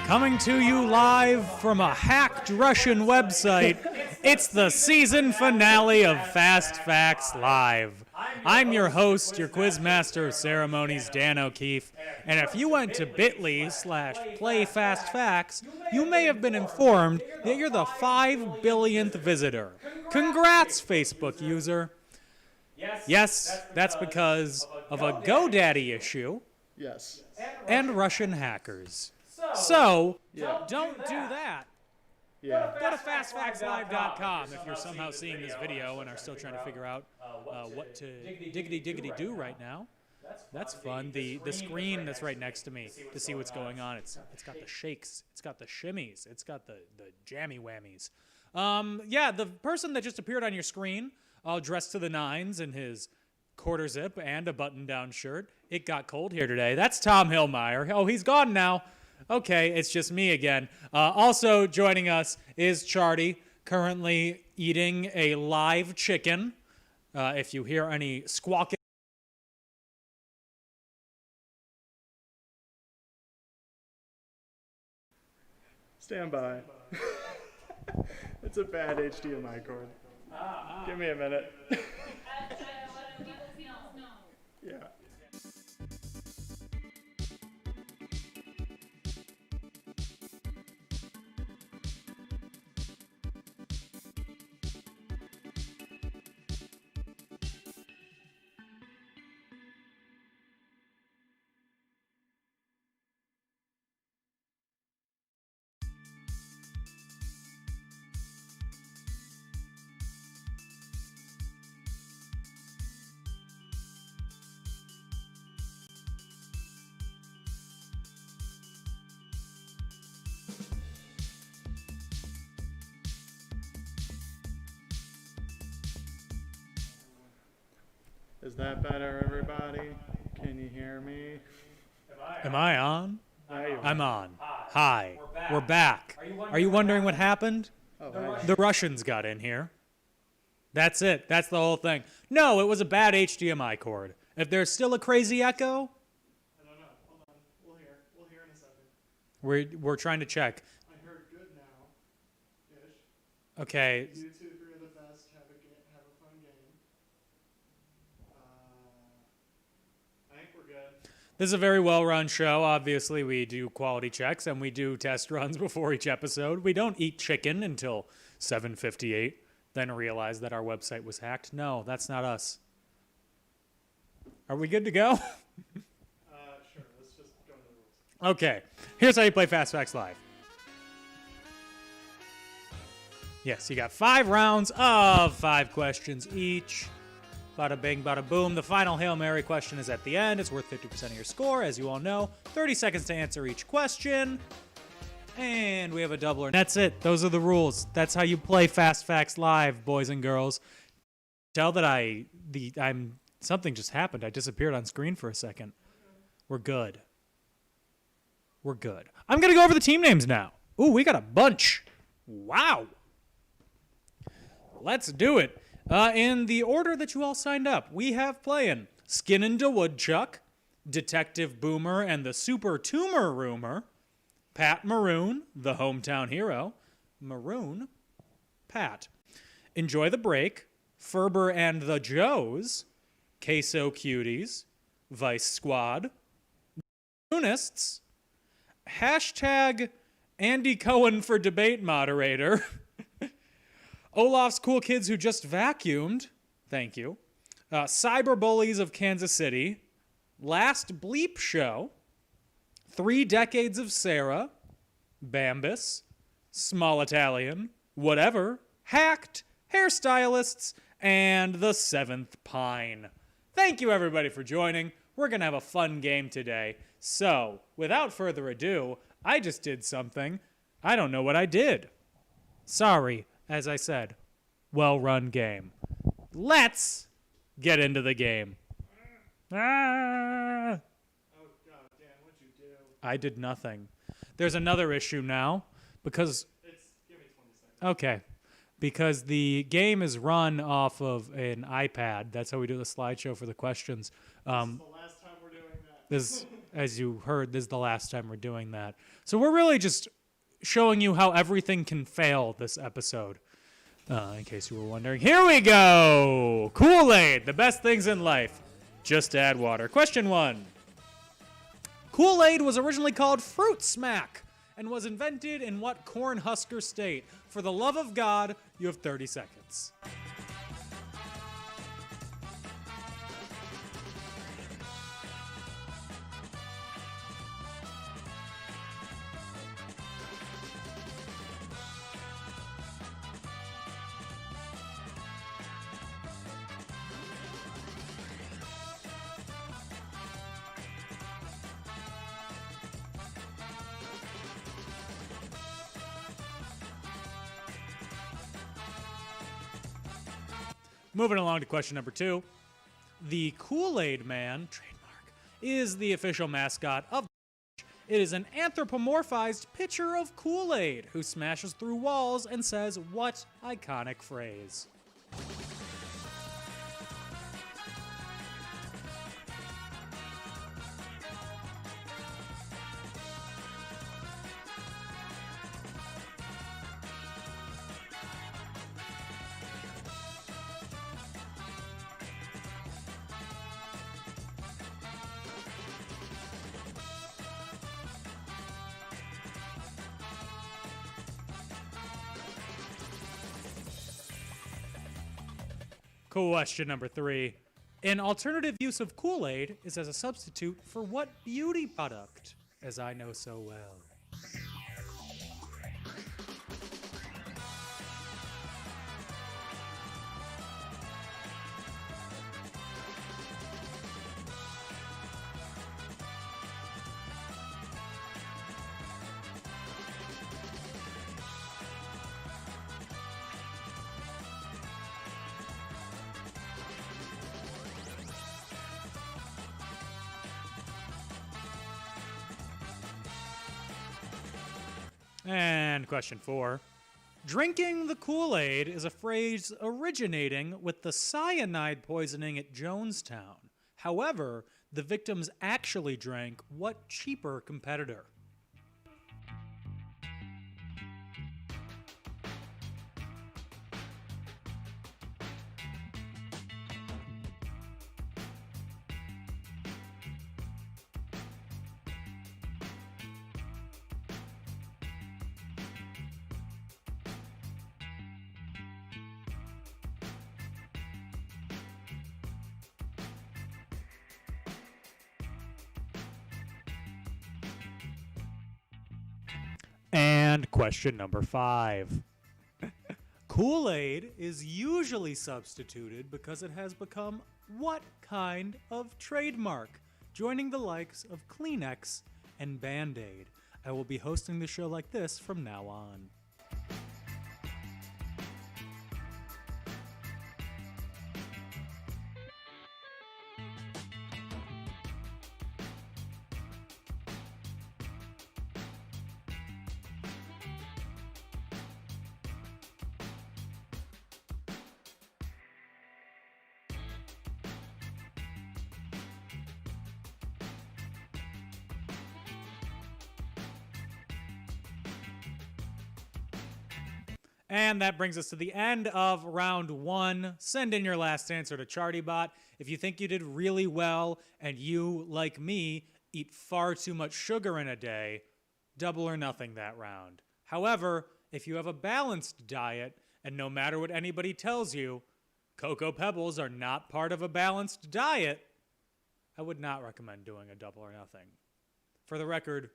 Coming to you live from a hacked Russian website, it's the season finale of Fast Facts Live. I'm your host, your quizmaster of ceremonies, Dan O'Keefe, and if you went to bit.ly/playfastfacts, you may have been informed that you're the 5 billionth visitor. Congrats, Facebook user. Yes, that's because of a GoDaddy issue. Yes. And Russian hackers. So, Yeah. don't do that. Yeah. Go to fastfactslive.com if you're somehow seeing this video and are still trying to figure out what to diggity do right now. That's fun. The screen that's right next to me to see what's going on. It's got the shakes. It's got the shimmies. It's got the jammy whammies. Yeah, the person that just appeared on your screen, all dressed to the nines in his quarter zip and a button-down shirt. It got cold here today. That's Tom Hillmeyer. Oh, he's gone now. Okay, it's just me again. Also joining us is Charty, currently eating a live chicken. If you hear any squawking. Stand by. It's a bad HDMI cord. Give me a minute. Yeah. Is that better, everybody? Can you hear me? Am I on? There you are. I'm on. Hi. We're back. Are you wondering what happened? Oh, hi. The Russians got in here. That's it. That's the whole thing. No, it was a bad HDMI cord. If there's still a crazy echo, I don't know. Hold on. We'll hear in a second. we're trying to check. I heard good now. Ish. Okay. You two, three are the best. Have a fun game. I think we're good. This is a very well-run show. Obviously, we do quality checks and we do test runs before each episode. We don't eat chicken until 7:58, then realize that our website was hacked. No, that's not us. Are we good to go? Sure. Let's just go to the rules. Okay. Here's how you play Fast Facts Live. Yes, you got 5 rounds of 5 questions each. Bada bing, bada boom. The final Hail Mary question is at the end. It's worth 50% of your score, as you all know. 30 seconds to answer each question. And we have a doubler. That's it. Those are the rules. That's how you play Fast Facts Live, boys and girls. Tell that something just happened. I disappeared on screen for a second. We're good. We're good. I'm going to go over the team names now. Ooh, we got a bunch. Wow. Let's do it. In the order that you all signed up, we have playing Skinnin' da Woodchuck, Detective Boomer and the Super Tumor Rumor, Pat Maroon, the hometown hero, Maroon, Pat. Enjoy the Break, Ferber and the Joes, Queso Cuties, Vice Squad, Unists, hashtag Andy Cohen for debate moderator, Olaf's Cool Kids Who Just Vacuumed, thank you, Cyber Bullies of Kansas City, Last Bleep Show, 3 Decades of Sarah, Bambus, Small Italian, Whatever, Hacked, Hairstylists, and The Seventh Pine. Thank you, everybody, for joining. We're going to have a fun game today. So, without further ado, I just did something. I don't know what I did. Sorry, as I said, well-run game. Let's get into the game. Ah! Oh, God, Dan, what'd you do? I did nothing. There's another issue now because... Give me 20 seconds. Okay. Because the game is run off of an iPad. That's how we do the slideshow for the questions. This is the last time we're doing that. This as you heard, this is the last time we're doing that. So we're really just showing you how everything can fail this episode. In case you were wondering. Here we go! Kool-Aid, the best things in life. Just add water. Question 1. Kool-Aid was originally called Fruit Smack and was invented in what Cornhusker state? For the love of God, you have 30 seconds. Moving along to question number 2. The Kool-Aid Man, trademark, is the official mascot of It is an anthropomorphized pitcher of Kool-Aid who smashes through walls and says what iconic phrase? Question number 3. An alternative use of Kool-Aid is as a substitute for what beauty product, as I know so well? And question 4. Drinking the Kool-Aid is a phrase originating with the cyanide poisoning at Jonestown. However, the victims actually drank what cheaper competitor? And question number 5. Kool-Aid is usually substituted because it has become what kind of trademark? Joining the likes of Kleenex and Band-Aid. I will be hosting the show like this from now on. And that brings us to the end of round 1. Send in your last answer to ChartyBot. If you think you did really well and you, like me, eat far too much sugar in a day, double or nothing that round. However, if you have a balanced diet, and no matter what anybody tells you, Cocoa Pebbles are not part of a balanced diet, I would not recommend doing a double or nothing. For the record,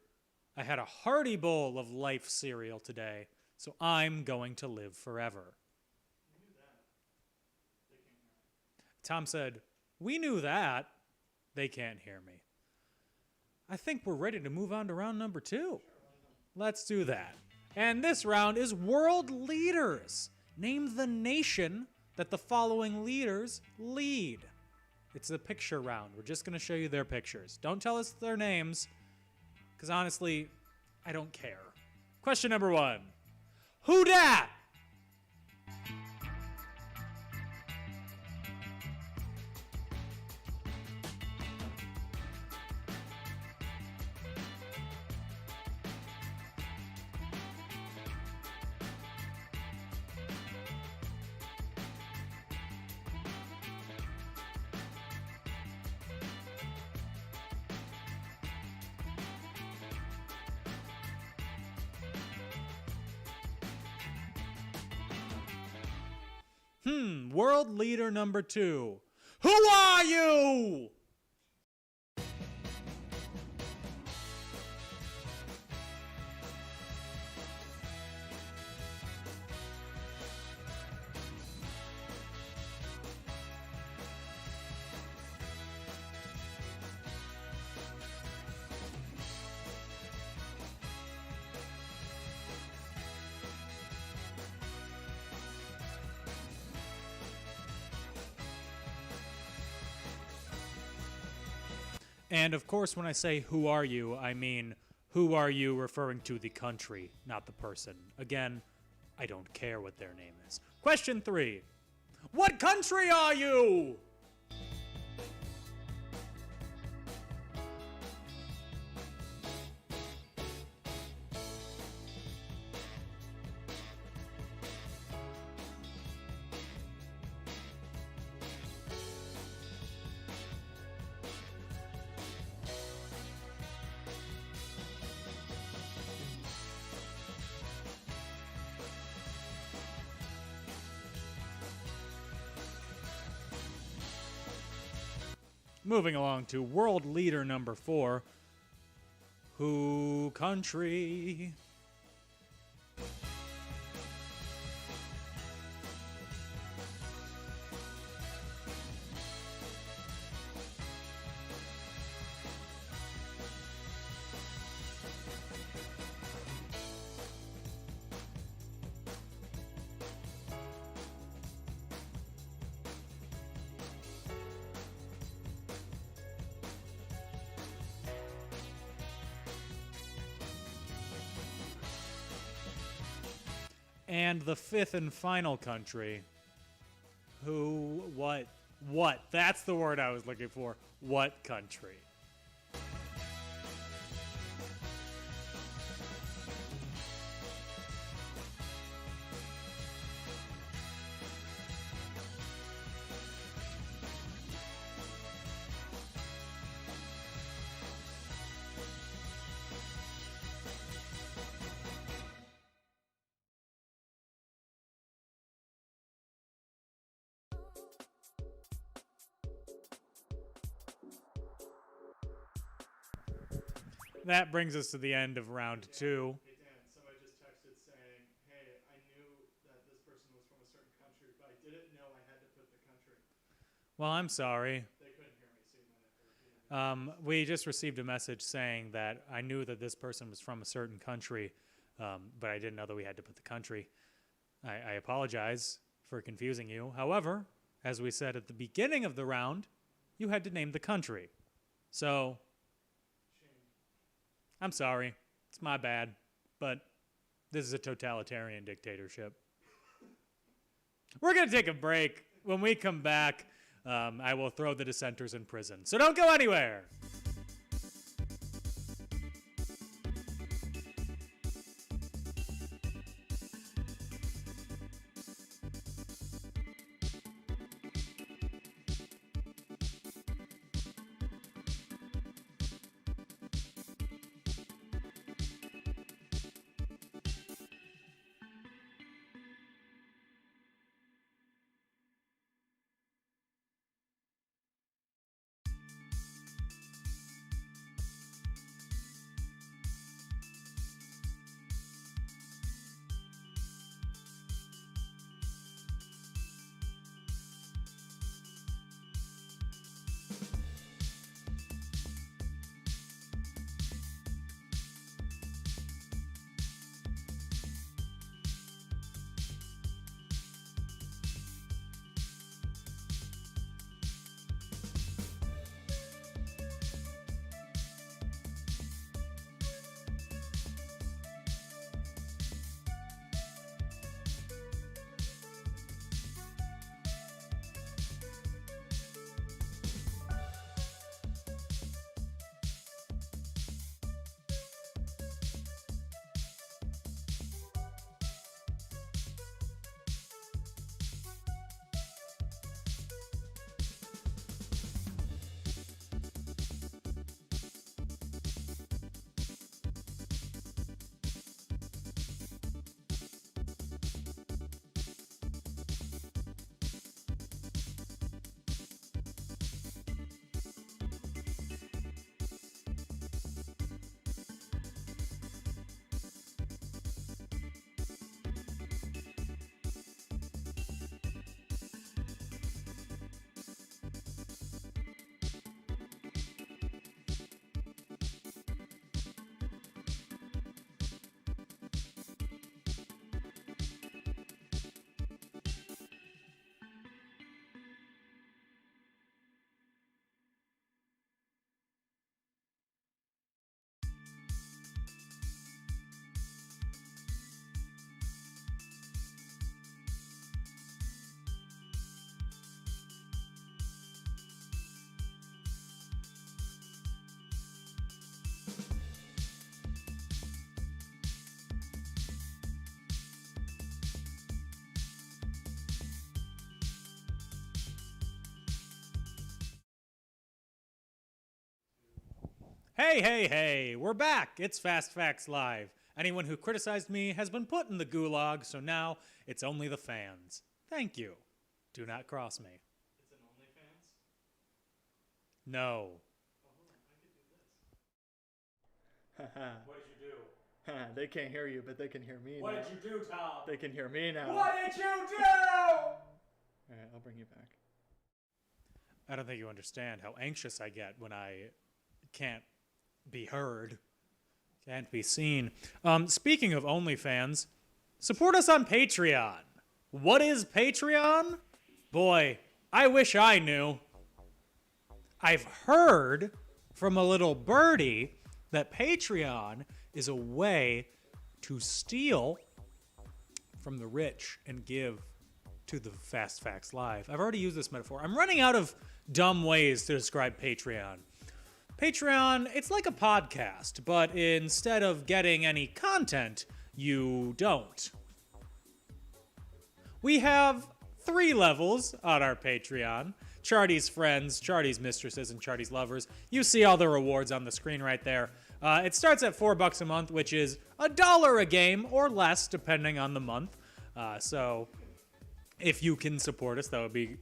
I had a hearty bowl of Life cereal today, so I'm going to live forever. Tom said, "We knew that. They can't hear me." I think we're ready to move on to round number 2. Let's do that. And this round is World Leaders. Name the nation that the following leaders lead. It's a picture round. We're just going to show you their pictures. Don't tell us their names, because honestly, I don't care. Question number 1. Who dat? World leader number 2. Who are you? And of course, when I say who are you, I mean who are you referring to the country, not the person. Again, I don't care what their name is. Question 3. What country are you? Moving along to world leader number 4. Who country? And the 5th and final country. Who, what? That's the word I was looking for. What country? That brings us to the end of round 2. Hey Dan, somebody just texted saying, hey, I knew that this person was from a certain country, but I didn't know I had to put the country. Well, I'm sorry. They couldn't hear me, so you might have to repeat it. We just received a message saying that I knew that this person was from a certain country, but I didn't know that we had to put the country. I apologize for confusing you. However, as we said at the beginning of the round, you had to name the country. So, I'm sorry. It's my bad. But this is a totalitarian dictatorship. We're going to take a break. When we come back, I will throw the dissenters in prison. So don't go anywhere. Hey, we're back. It's Fast Facts Live. Anyone who criticized me has been put in the gulag, so now it's only the fans. Thank you. Do not cross me. It's an OnlyFans? No. Oh, hold on, I could do this. What did you do? They can't hear you, but they can hear me now. What did you do, Tom? They can hear me now. What did you do? Alright, I'll bring you back. I don't think you understand how anxious I get when I can't be heard, can't be seen. Speaking of OnlyFans, support us on Patreon. What is Patreon? Boy, I wish I knew. I've heard from a little birdie that Patreon is a way to steal from the rich and give to the Fast Facts Live. I've already used this metaphor. I'm running out of dumb ways to describe Patreon. Patreon, it's like a podcast, but instead of getting any content, you don't. We have 3 levels on our Patreon. Charty's friends, Charty's mistresses, and Charty's lovers. You see all the rewards on the screen right there. It starts at $4 a month, which is $1 a game or less, depending on the month. So if you can support us, that would be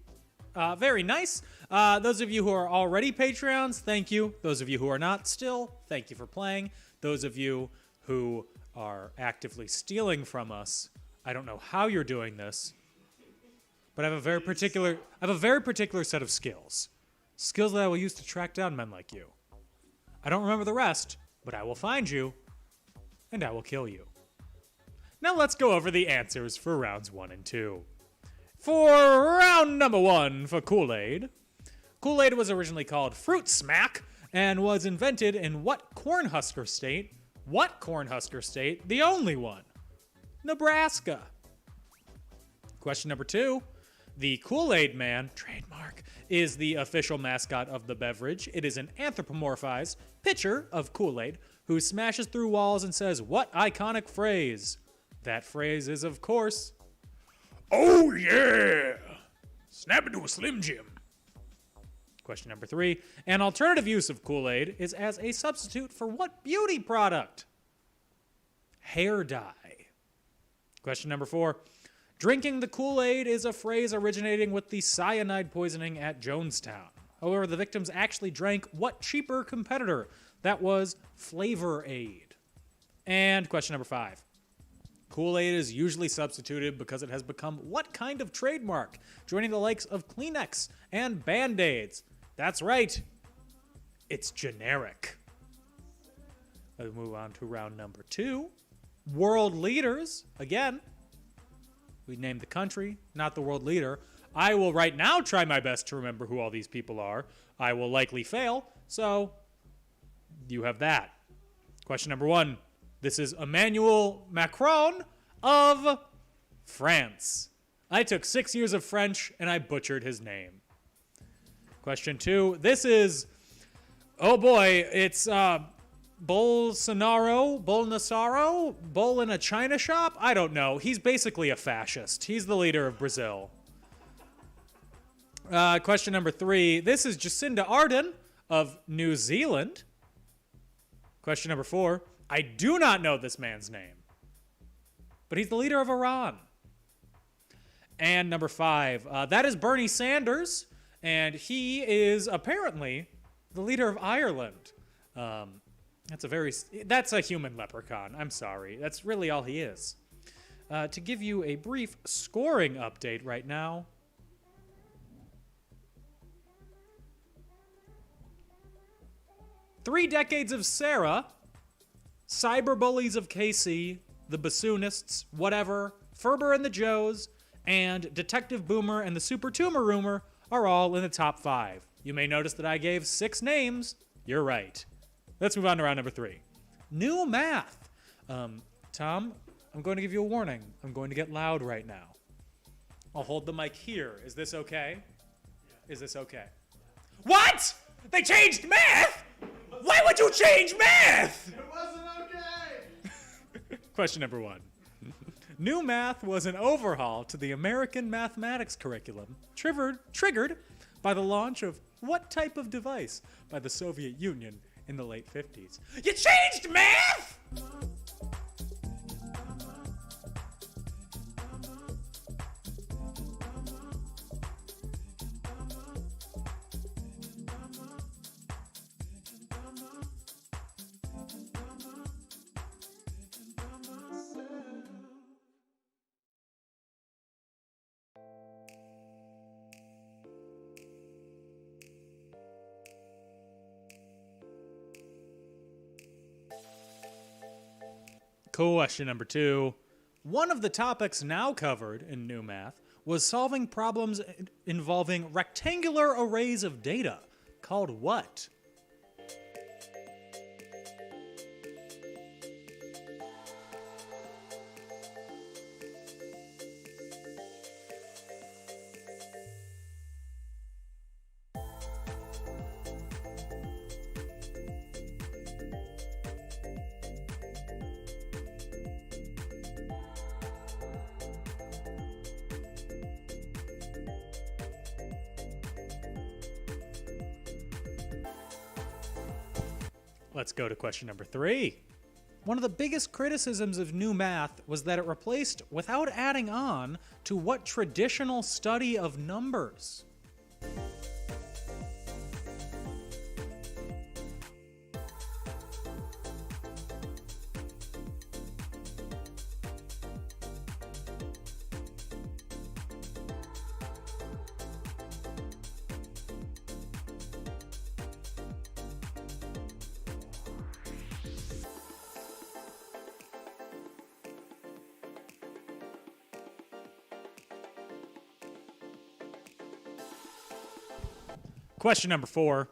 very nice. Those of you who are already Patreons, thank you. Those of you who are not still, thank you for playing. Those of you who are actively stealing from us, I don't know how you're doing this, but I have a very particular set of skills. Skills that I will use to track down men like you. I don't remember the rest, but I will find you, and I will kill you. Now let's go over the answers for rounds 1 and 2. For round number 1 for Kool-Aid. Kool-Aid was originally called Fruit Smack and was invented in what Cornhusker state? What Cornhusker state? The only one. Nebraska. Question number 2. The Kool-Aid Man, trademark, is the official mascot of the beverage. It is an anthropomorphized pitcher of Kool-Aid who smashes through walls and says, what iconic phrase? That phrase is, of course, oh yeah! Snap into a Slim Jim. Question number 3. An alternative use of Kool-Aid is as a substitute for what beauty product? Hair dye. Question number 4. Drinking the Kool-Aid is a phrase originating with the cyanide poisoning at Jonestown. However, the victims actually drank what cheaper competitor? That was Flavor Aid. And question number 5. Kool-Aid is usually substituted because it has become what kind of trademark? Joining the likes of Kleenex and Band-Aids. That's right. It's generic. Let's move on to round number 2. World leaders. Again, we named the country, not the world leader. I will right now try my best to remember who all these people are. I will likely fail, so you have that. Question number 1. This is Emmanuel Macron of France. I took 6 years of French and I butchered his name. Question 2. This is, oh boy, it's Bolsonaro, Bull in a China shop? I don't know. He's basically a fascist. He's the leader of Brazil. Question number 3. This is Jacinda Ardern of New Zealand. Question number 4. I do not know this man's name, but he's the leader of Iran. And number 5. That is Bernie Sanders, and he is apparently the leader of Ireland. That's a human leprechaun. I'm sorry. That's really all he is. To give you a brief scoring update right now. Three Decades of Sarah, Cyberbullies of KC, The Bassoonists, Whatever, Ferber and the Joes, and Detective Boomer and the Super Tumor Rumor are all in the top 5. You may notice that I gave 6 names. You're right. Let's move on to round number 3. New math. Tom, I'm going to give you a warning. I'm going to get loud right now. I'll hold the mic here. Is this okay? Yeah. Is this okay? What? They changed math? Why would you change math? It wasn't okay! Question number 1. New math was an overhaul to the American mathematics curriculum, triggered by the launch of what type of device by the Soviet Union in the late 50s. You changed math! Question number 2. One of the topics now covered in New Math was solving problems involving rectangular arrays of data, called what? Let's go to question number 3. One of the biggest criticisms of New Math was that it replaced without adding on to what traditional study of numbers? Question number 4.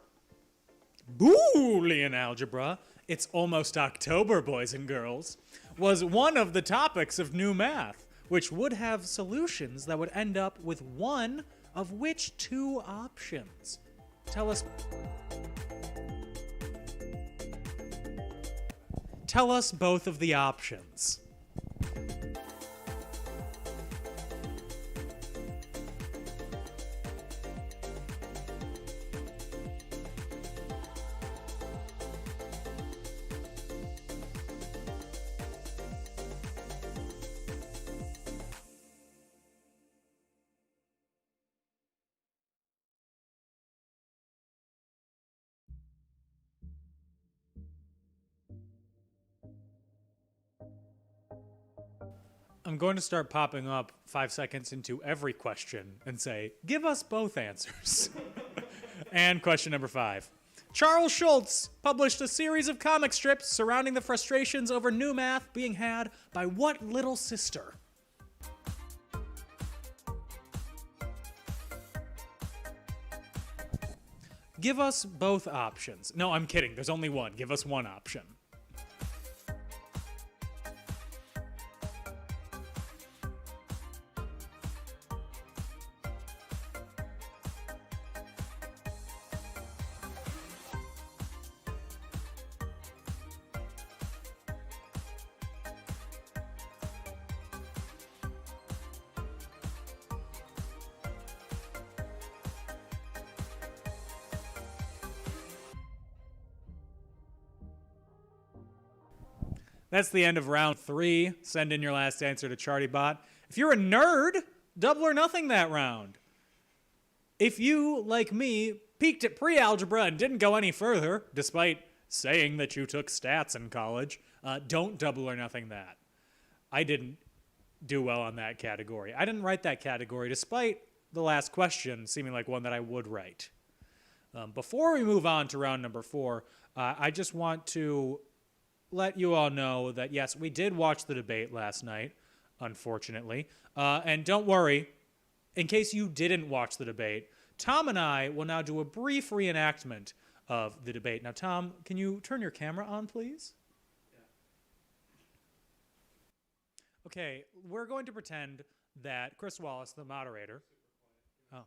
Boolean algebra, it's almost October, boys and girls, was one of the topics of New Math, which would have solutions that would end up with one of which 2 options? Tell us both of the options. I'm going to start popping up 5 seconds into every question and say, give us both answers. And question number 5. Charles Schulz published a series of comic strips surrounding the frustrations over New Math being had by what little sister? Give us both options. No, I'm kidding. There's only one. Give us one option. That's the end of round 3. Send in your last answer to ChartyBot. If you're a nerd, double or nothing that round. If you, like me, peaked at pre-algebra and didn't go any further, despite saying that you took stats in college, don't double or nothing that. I didn't do well on that category. I didn't write that category, despite the last question seeming like one that I would write. Before we move on to round number 4, I just want to let you all know that, yes, we did watch the debate last night, unfortunately. And don't worry, in case you didn't watch the debate, Tom and I will now do a brief reenactment of the debate. Now, Tom, can you turn your camera on, please? Yeah. Okay, we're going to pretend that Chris Wallace, the moderator... Oh.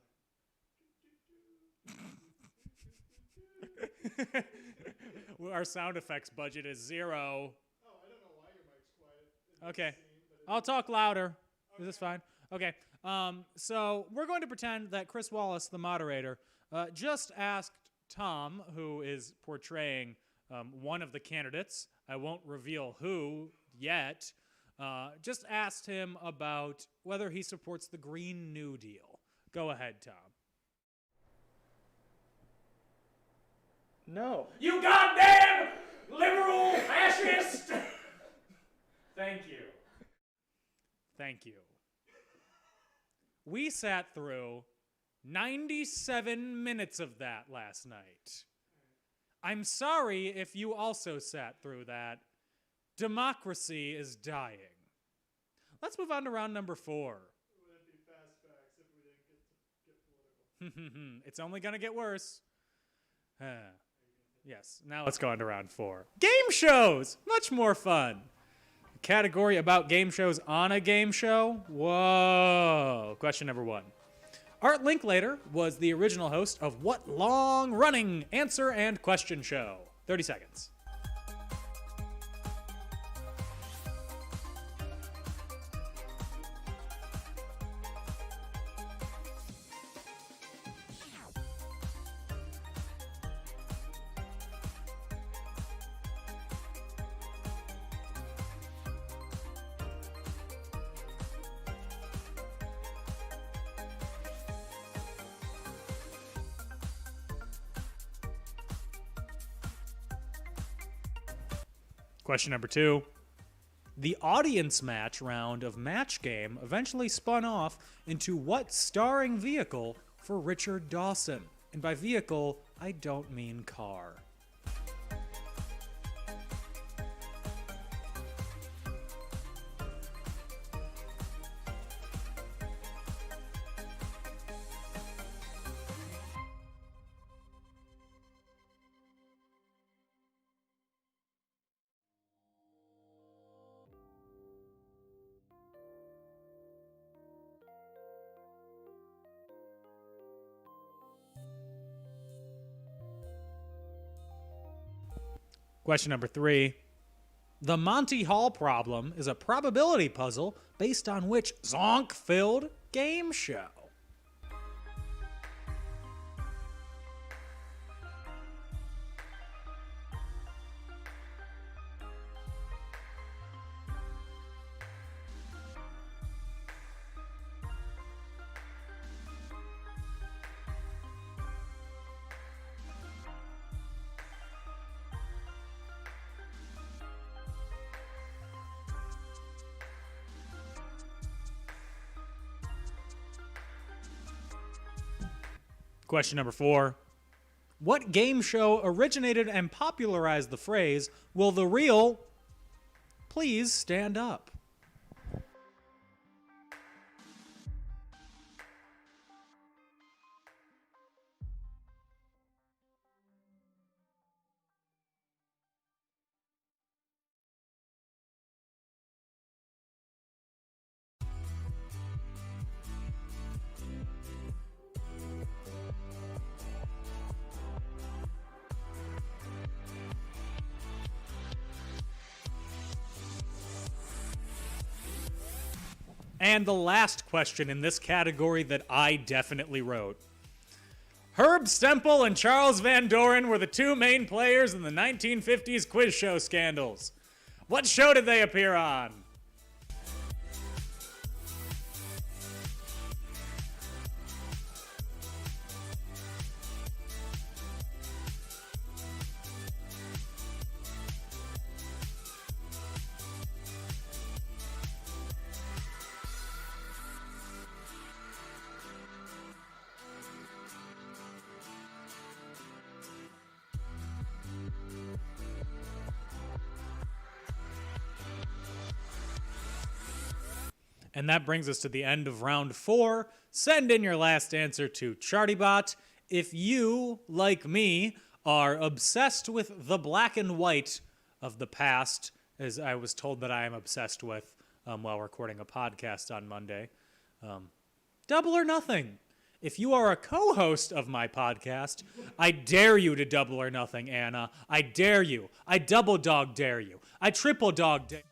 Our sound effects budget is 0. Oh, I don't know why your mic's quiet. Okay. I'll talk louder. Okay. Is this fine? Okay. So we're going to pretend that Chris Wallace, the moderator, just asked Tom, who is portraying one of the candidates, I won't reveal who yet, just asked him about whether he supports the Green New Deal. Go ahead, Tom. No. You goddamn liberal fascist! Thank you. Thank you. We sat through 97 minutes of that last night. I'm sorry if you also sat through that. Democracy is dying. Let's move on to round number 4. It wouldn't be fast facts if we didn't get political. It's only going to get worse. Yes, now let's go on to round 4. Game shows! Much more fun. A category about game shows on a game show? Whoa. Question number 1. Art Linklater was the original host of what long-running answer and question show? 30 seconds. Question number 2. The audience match round of Match Game eventually spun off into what starring vehicle for Richard Dawson? And by vehicle, I don't mean car. Question number 3. The Monty Hall problem is a probability puzzle based on which zonk-filled game show? Question number 4. What game show originated and popularized the phrase, "Will the real please stand up"? And the last question in this category that I definitely wrote. Herb Stempel and Charles Van Doren were the two main players in the 1950s quiz show scandals. What show did they appear on? And that brings us to the end of round 4. Send in your last answer to ChartyBot. If you, like me, are obsessed with the black and white of the past, as I was told that I am obsessed with while recording a podcast on Monday, double or nothing. If you are a co-host of my podcast, I dare you to double or nothing, Anna. I dare you. I double dog dare you. I triple dog dare.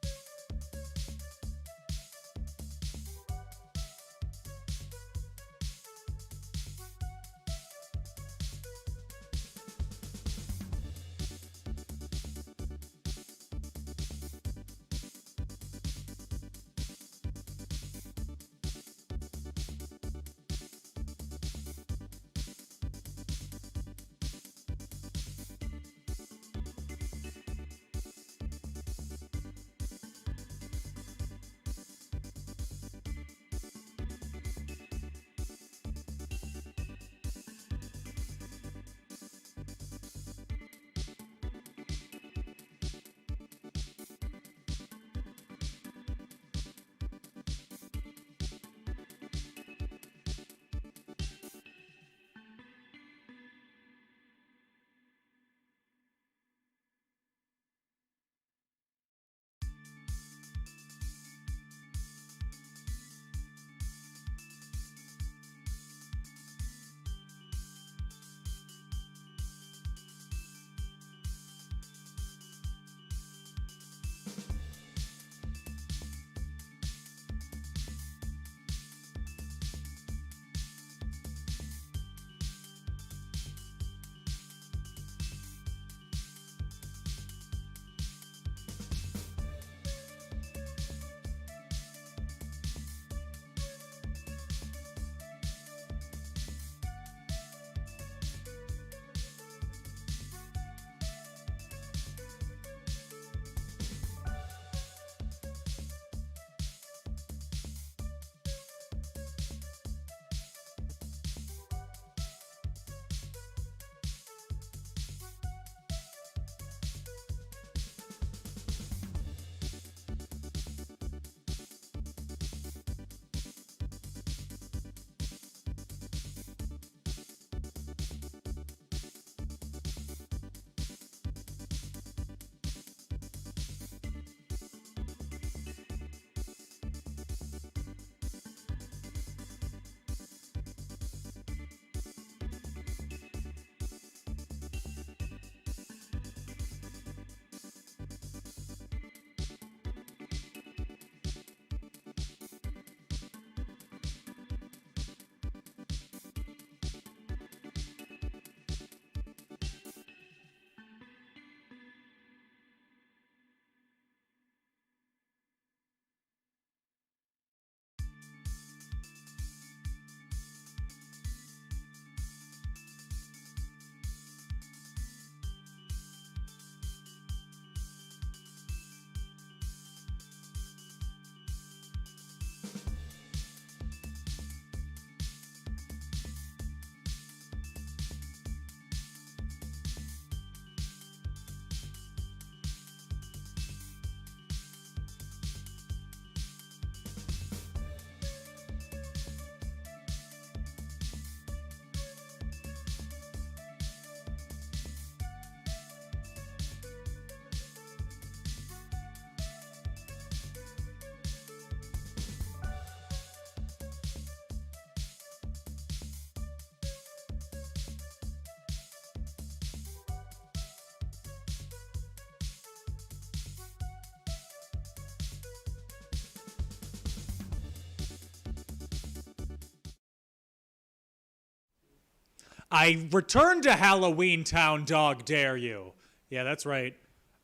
I returned to Halloween Town, dog dare you. Yeah, that's right.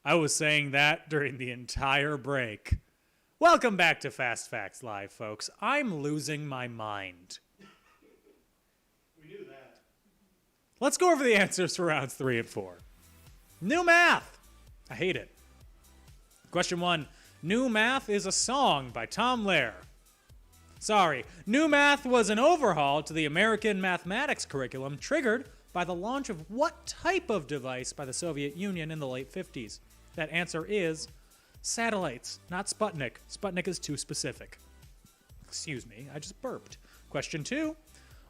I was saying that during the entire break. Welcome back to Fast Facts Live, folks. I'm losing my mind. We knew that. Let's go over the answers for rounds 3 and 4. New Math. I hate it. Question 1. New Math is a song by Tom Lehrer. Sorry, New Math was an overhaul to the American mathematics curriculum triggered by the launch of what type of device by the Soviet Union in the late 50s? That answer is satellites, not Sputnik. Sputnik is too specific. Excuse me, I just burped. Question 2.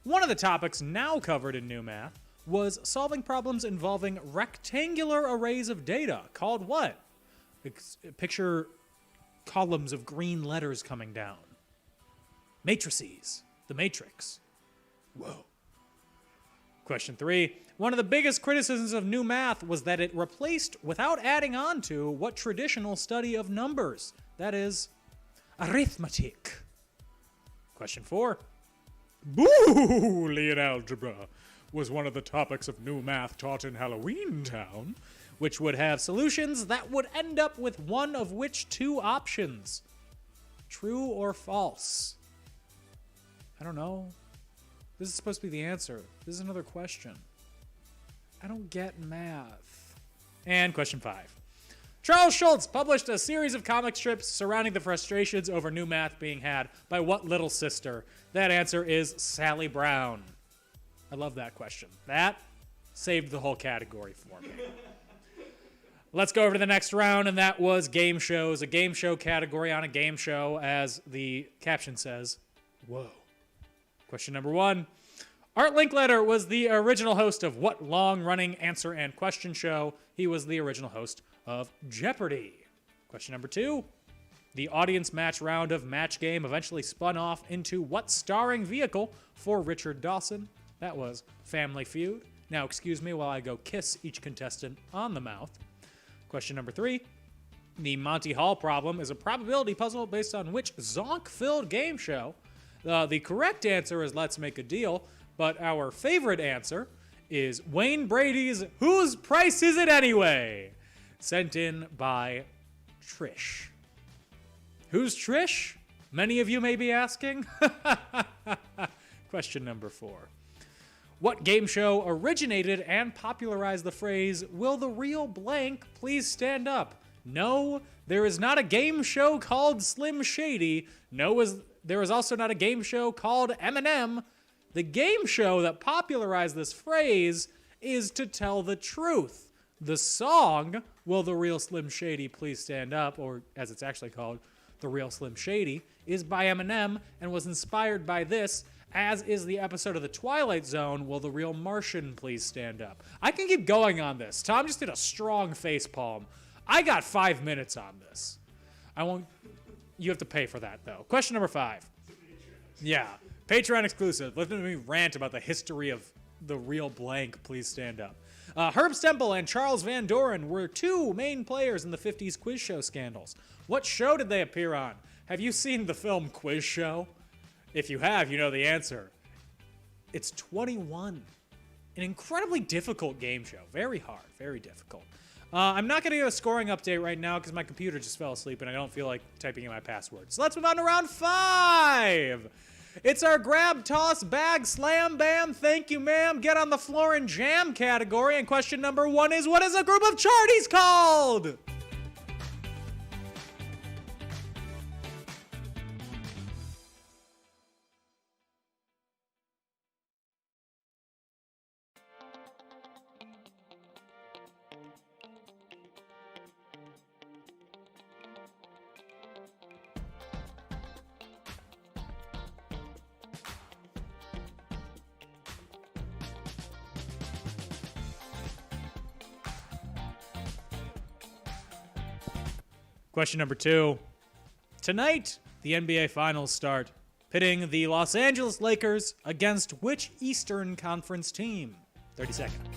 One of the topics now covered in New Math was solving problems involving rectangular arrays of data, called what? Picture columns of green letters coming down. Matrices. The Matrix. Whoa. Question 3. One of the biggest criticisms of New Math was that it replaced, without adding on to, what traditional study of numbers? That is, arithmetic. Question 4. Boolean algebra was one of the topics of New Math taught in Halloween Town, which would have solutions that would end up with one of which two options? True or false? I don't know. This is supposed to be the answer. This is another question. I don't get math. And question 5. Charles Schulz published a series of comic strips surrounding the frustrations over New Math being had by what little sister? That answer is Sally Brown. I love that question. That saved the whole category for me. Let's go over to the next round, and that was game shows. A game show category on a game show, as the caption says. Whoa. Question number 1. Art Linkletter was the original host of what long-running answer and question show? He was the original host of Jeopardy! Question number 2. The audience match round of Match Game eventually spun off into what starring vehicle for Richard Dawson? That was Family Feud. Now excuse me while I go kiss each contestant on the mouth. Question number 3. The Monty Hall problem is a probability puzzle based on which zonk-filled game show? The correct answer is Let's Make a Deal, but our favorite answer is Wayne Brady's Whose Price Is It Anyway? Sent in by Trish. Who's Trish? Many of you may be asking. Question number 4. What game show originated and popularized the phrase, "Will the real blank please stand up"? No, there is not a game show called Slim Shady. No, there is also not a game show called Eminem. The game show that popularized this phrase is To Tell the Truth. The song, "Will the Real Slim Shady Please Stand Up," or as it's actually called, The Real Slim Shady, is by Eminem and was inspired by this, as is the episode of The Twilight Zone, "Will the Real Martian Please Stand Up." I can keep going on this. Tom just did a strong face palm. I got 5 minutes on this. I won't... You have to pay for that, though. Question number 5. Yeah. Patreon exclusive. Listen to me rant about the history of the real blank. Please stand up. Herb Stempel and Charles Van Doren were two main players in the 50s quiz show scandals. What show did they appear on? Have you seen the film Quiz Show? If you have, you know the answer. It's 21. An incredibly difficult game show. Very hard. Very difficult. I'm not going to give a scoring update right now because my computer just fell asleep and I don't feel like typing in my password. So let's move on to round 5. It's our grab, toss, bag, slam, bam, thank you, ma'am, get on the floor and jam category. And question number 1 is, what is a group of charties called? Question number 2. Tonight, the NBA Finals start, pitting the Los Angeles Lakers against which Eastern Conference team? 30 seconds.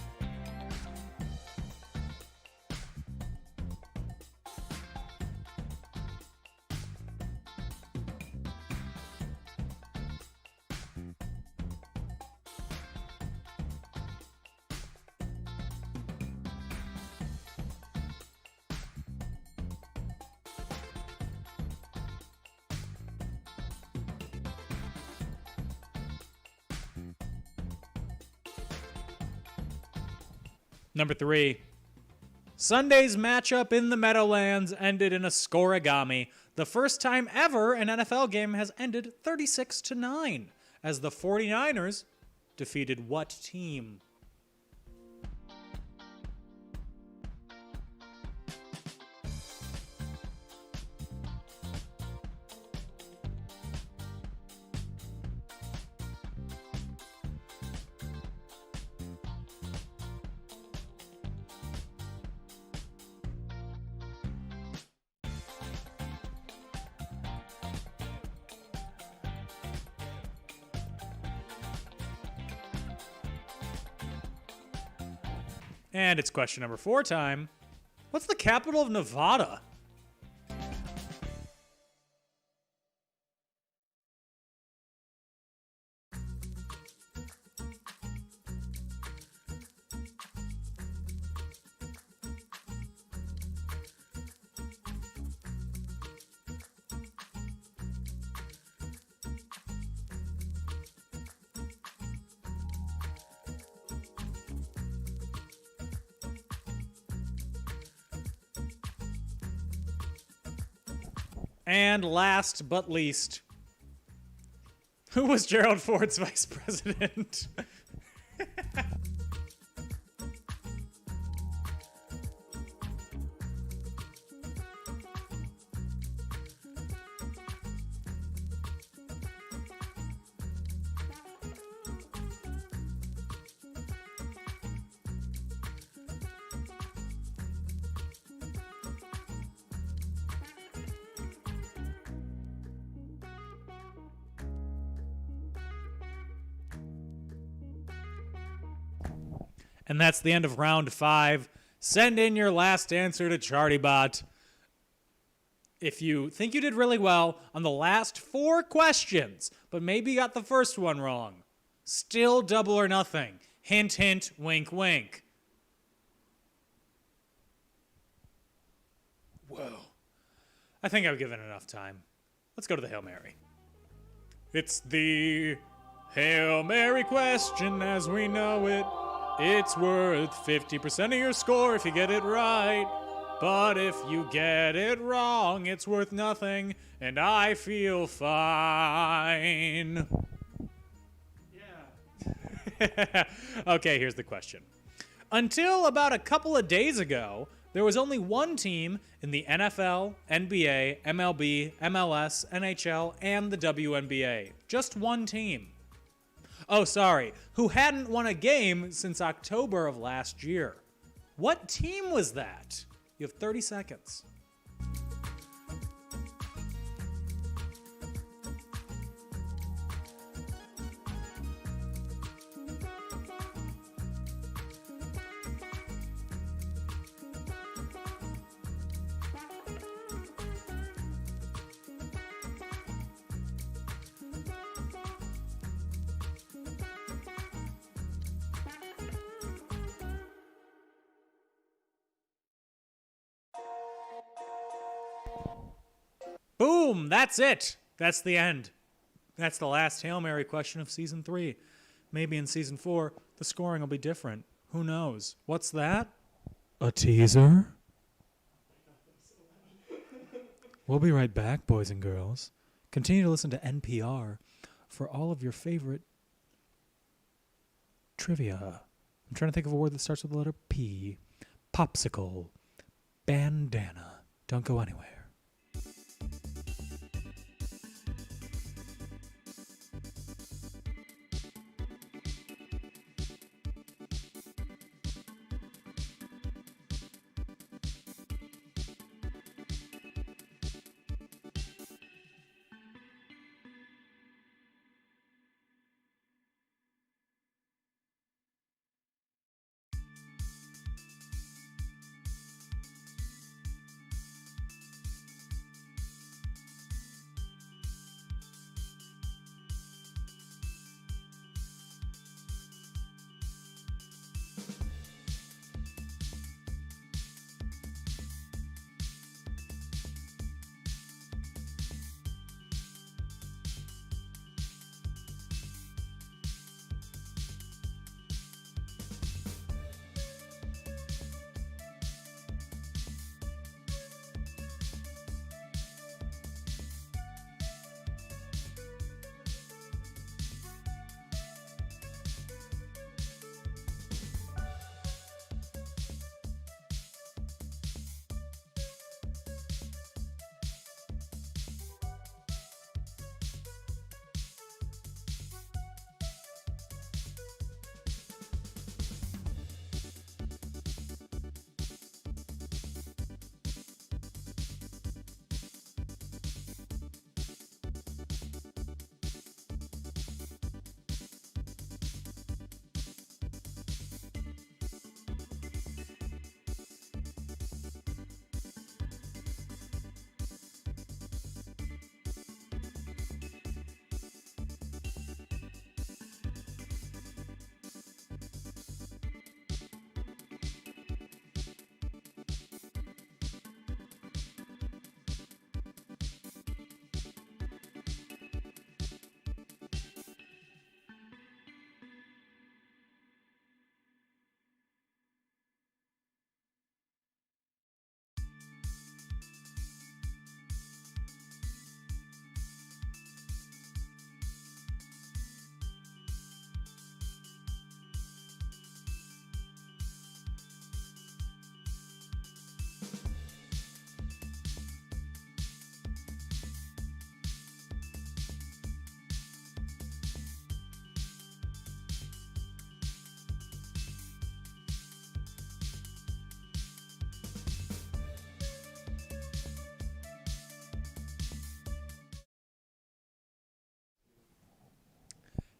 Number 3. Sunday's matchup in the Meadowlands ended in a scoregami. The first time ever an NFL game has ended 36-9, as the 49ers defeated what team? And it's question number 4 time. What's the capital of Nevada? And last but least, who was Gerald Ford's vice president? And that's the end of round 5. Send in your last answer to ChartyBot. If you think you did really well on the last 4 questions, but maybe got the first one wrong, still double or nothing. Hint, hint, wink, wink. Whoa. I think I've given enough time. Let's go to the Hail Mary. It's the Hail Mary question as we know it. It's worth 50% of your score if you get it right. But if you get it wrong, it's worth nothing, and I feel fine. Yeah. Okay, here's the question. Until about a couple of days ago, there was only one team in the NFL, NBA, MLB, MLS, NHL, and the WNBA. Just one team. Oh, sorry, who hadn't won a game since October of last year. What team was that? You have 30 seconds. Boom! That's it. That's the end. That's the last Hail Mary question of Season 3. Maybe in Season 4, the scoring will be different. Who knows? What's that? A teaser? We'll be right back, boys and girls. Continue to listen to NPR for all of your favorite trivia. I'm trying to think of a word that starts with the letter P. Popsicle. Bandana. Don't go anywhere.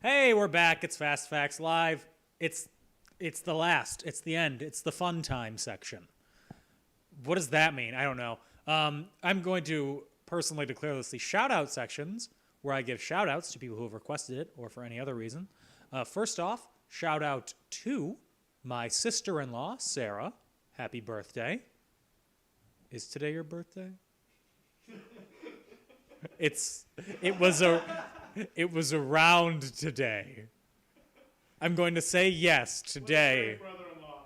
Hey, we're back. It's Fast Facts Live. It's the last. It's the end. It's the fun time section. What does that mean? I don't know. I'm going to personally declare this the shout out sections where I give shout outs to people who have requested it or for any other reason. First off, shout out to my sister-in-law, Sarah. Happy birthday. Is today your birthday? It was around today. I'm going to say yes today. Brother-in-law.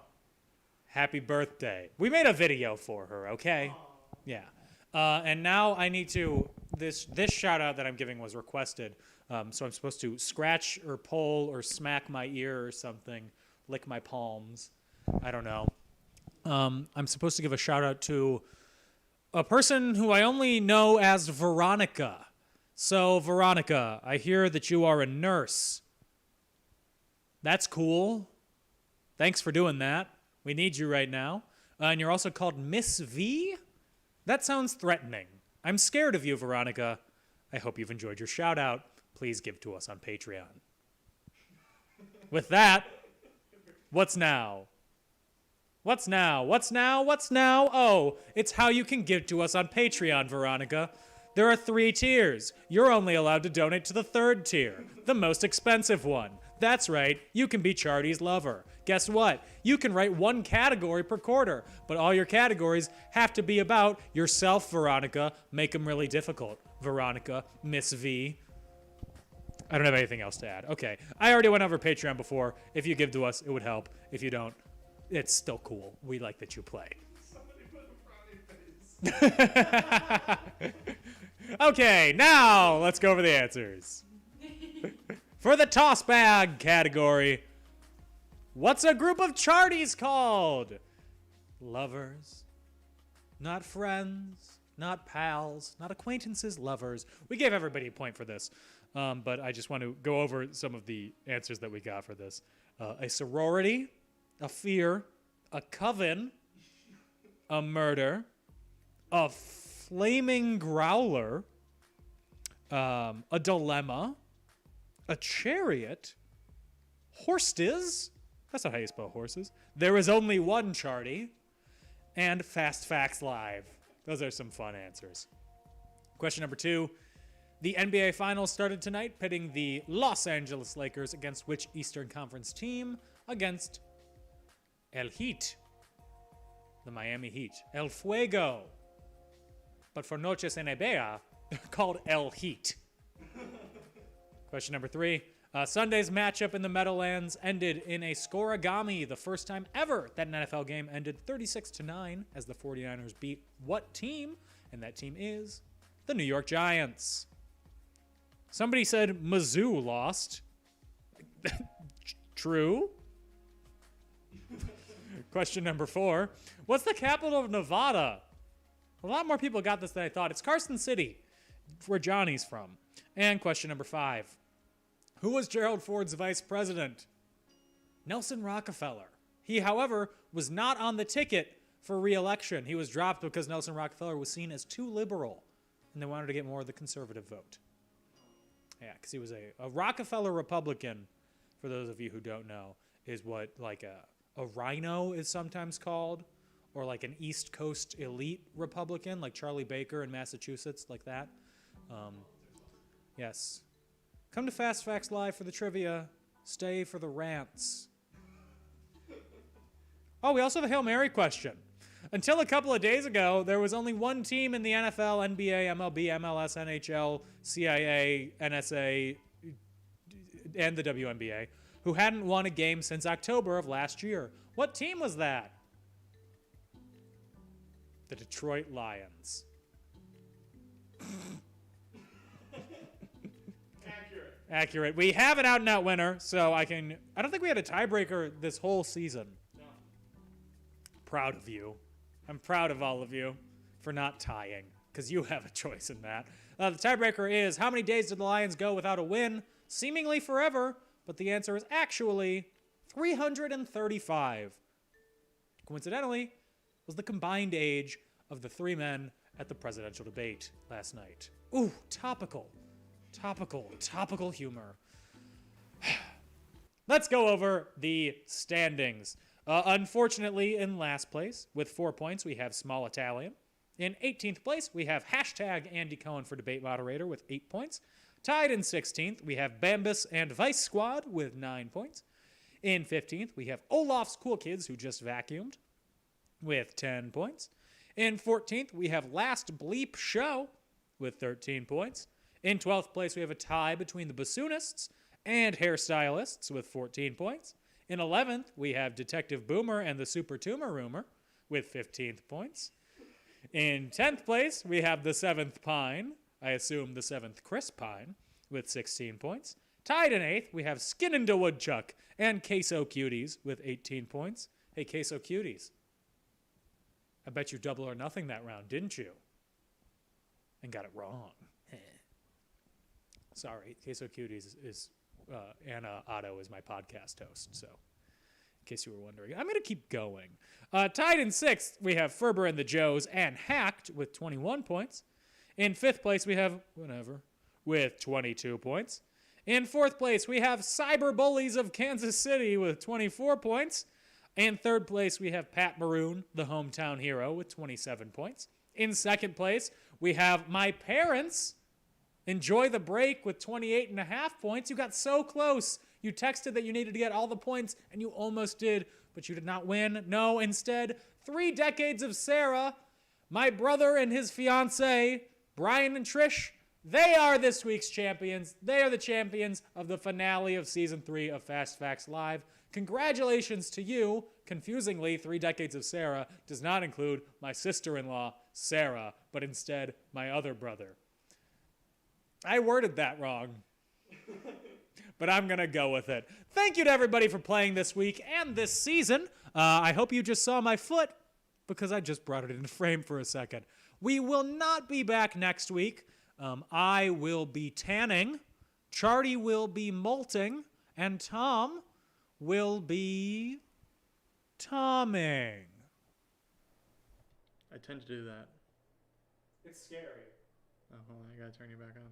Happy birthday. We made a video for her, okay? Aww. Yeah. And now I need to, this shout out that I'm giving was requested. So I'm supposed to scratch or pull or smack my ear or something, lick my palms. I don't know. I'm supposed to give a shout out to a person who I only know as Veronica. So, Veronica, I hear that you are a nurse. That's cool. Thanks for doing that. We need you right now. And you're also called Miss V? That sounds threatening. I'm scared of you, Veronica. I hope you've enjoyed your shout out. Please give to us on Patreon. With that, what's now? What's now? What's now? What's now? Oh, it's how you can give to us on Patreon, Veronica. There are 3 tiers. You're only allowed to donate to the 3rd tier, the most expensive one. That's right, you can be Chardy's lover. Guess what? You can write 1 category per quarter, but all your categories have to be about yourself, Veronica. Make them really difficult. Veronica, Miss V. I don't have anything else to add. Okay, I already went over Patreon before. If you give to us, it would help. If you don't, it's still cool. We like that you play. Somebody put a frowny face. Okay, now let's go over the answers. For the toss bag category, what's a group of Charties called? Lovers, not friends, not pals, not acquaintances, lovers. We gave everybody a point for this, but I just want to go over some of the answers that we got for this. A sorority, a fear, a coven, a murder, a flaming growler, a dilemma, a chariot, horsestiz, that's not how you spell horses, there is only one Charty, and Fast Facts Live. Those are some fun answers. Question number 2. The NBA Finals started tonight, pitting the Los Angeles Lakers against which Eastern Conference team? Against El Heat, the Miami Heat. El Fuego. But for Noches en NBA, they're called El Heat. Question number 3. Sunday's matchup in the Meadowlands ended in a scoregami, the first time ever that an NFL game ended 36-9 as the 49ers beat what team? And that team is the New York Giants. Somebody said Mizzou lost. True. Question number 4. What's the capital of Nevada? A lot more people got this than I thought. It's Carson City, where Johnny's from. And question number 5. Who was Gerald Ford's vice president? Nelson Rockefeller. He, however, was not on the ticket for re-election. He was dropped because Nelson Rockefeller was seen as too liberal, and they wanted to get more of the conservative vote. Yeah, because he was a Rockefeller Republican, for those of you who don't know, is what like a rhino is sometimes called, or like an East Coast elite Republican, like Charlie Baker in Massachusetts, like that. Yes. Come to Fast Facts Live for the trivia. Stay for the rants. Oh, we also have a Hail Mary question. Until a couple of days ago, there was only one team in the NFL, NBA, MLB, MLS, NHL, CIA, NSA, and the WNBA who hadn't won a game since October of last year. What team was that? The Detroit Lions. Accurate. We have an out-and-out winner, so I don't think we had a tiebreaker this whole season. No. Proud of you. I'm proud of all of you for not tying, because you have a choice in that. The tiebreaker is, how many days did the Lions go without a win? Seemingly forever, but the answer is actually 335. Coincidentally, was the combined age of the 3 men at the presidential debate last night. Ooh, topical humor. let's go over the standings. Unfortunately, in last place, with 4 points, we have Small Italian. In 18th place, we have hashtag Andy Cohen for debate moderator with 8 points. Tied in 16th, we have Bambus and Vice Squad with 9 points. In 15th, we have Olaf's Cool Kids, who just vacuumed, with 10 points. In 14th, we have Last Bleep Show with 13 points. In 12th place, we have a tie between the Bassoonists and Hairstylists with 14 points. In 11th, we have Detective Boomer and the Super Tumor Rumor with 15 points. In 10th place, we have the 7th Pine, I assume the 7th Chris Pine, with 16 points. Tied in 8th, we have Skin into Woodchuck and Queso Cuties with 18 points. Hey, Queso Cuties, I bet you double or nothing that round, didn't you? And got it wrong. Sorry, Queso Cuties is Anna Otto is my podcast host, so in case you were wondering. I'm going to keep going. Tied in 6th, we have Ferber and the Joes and Hacked with 21 points. In 5th place, we have whatever with 22 points. In 4th place, we have Cyber Bullies of Kansas City with 24 points. In 3rd place, we have Pat Maroon, the hometown hero, with 27 points. In 2nd place, we have My Parents, Enjoy the Break, with 28.5 points. You got so close. You texted that you needed to get all the points, and you almost did, but you did not win. No, instead, 3 Decades of Sarah, my brother and his fiancée, Brian and Trish, they are this week's champions. They are the champions of the finale of Season 3 of Fast Facts Live. Congratulations to you. Confusingly, 3 Decades of Sarah does not include my sister-in-law, Sarah, but instead my other brother. I worded that wrong, but I'm going to go with it. Thank you to everybody for playing this week and this season. I hope you just saw my foot because I just brought it into frame for a second. We will not be back next week. I will be tanning, Charty will be molting, and Tom will be tomming. I tend to do that. It's scary. Oh, hold on, I gotta turn you back on.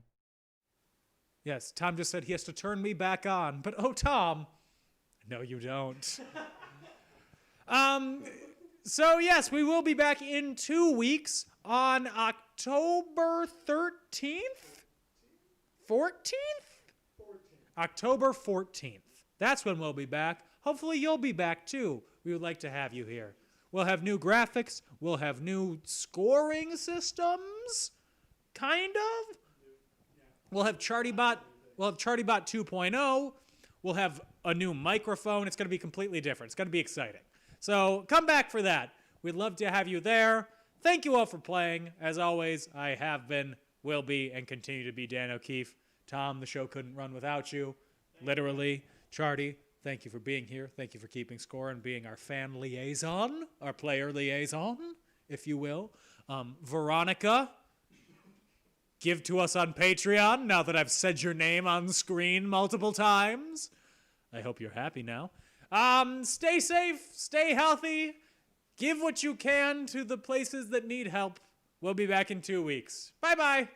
Yes, Tom just said he has to turn me back on, but oh, Tom, no, you don't. So yes, we will be back in 2 weeks on October 13th? 14th? October 14th. That's when we'll be back. Hopefully you'll be back too. We would like to have you here. We'll have new graphics. We'll have new scoring systems. Kind of. We'll have ChartyBot 2.0. We'll have a new microphone. It's going to be completely different. It's going to be exciting. So come back for that. We'd love to have you there. Thank you all for playing. As always, I have been, will be, and continue to be Dan O'Keefe. Tom, the show couldn't run without you. Literally. Charty, thank you for being here. Thank you for keeping score and being our fan liaison, our player liaison, if you will. Veronica, give to us on Patreon now that I've said your name on screen multiple times. I hope you're happy now. Stay safe, stay healthy, give what you can to the places that need help. We'll be back in 2 weeks. Bye-bye.